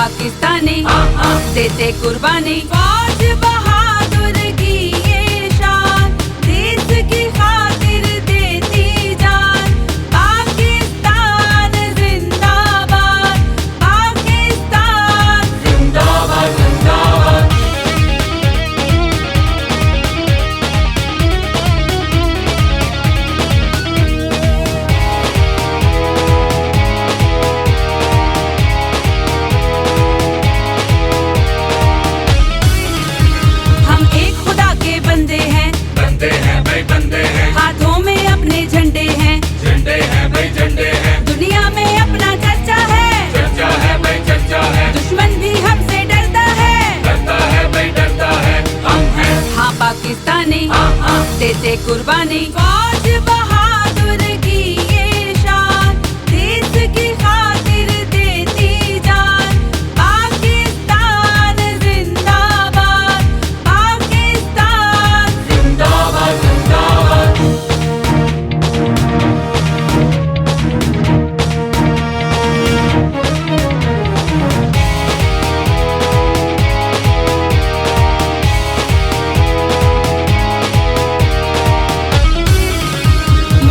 पाकिस्तानी देते कुर्बानी। फौज बहादुर की ये शान, देश की खातिर देती जान। पाकिस्तान जिंदाबाद, पाकिस्तान जिंदाबाद जिंदाबाद। हम एक खुदा के बंदे हैं, बंदे हैं भाई बंदे हैं, हाथों में अपने झंडे हैं। झंडे हैं भाई झंडे हैं, दुनिया में अपना चर्चा है, चर्चा है भाई चर्चा है। दुश्मन भी हमसे डरता है, डरता है भाई डरता है। हम हैं हाँ पाकिस्तानी देते कुर्बानी। फौज बहादुर की ये शान, देश की खातिर देती जान। पाकिस्तान जिंदाबाद, पाकिस्तान जिंदाबाद जिंदाबाद।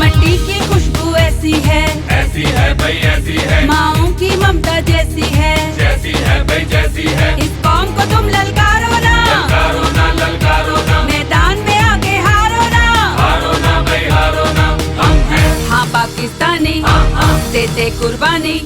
मट्टी की खुशबू ऐसी है भाई ऐसी है, माओं की ममता जैसी है। जैसी है भाई जैसी है। इस कौम को तुम ललकारो ना, ललकारो ना ललकारो ना, मैदान में आके हारो ना। हारो ना भाई हारो ना। हम हैं हाँ पाकिस्तानी देते कुर्बानी।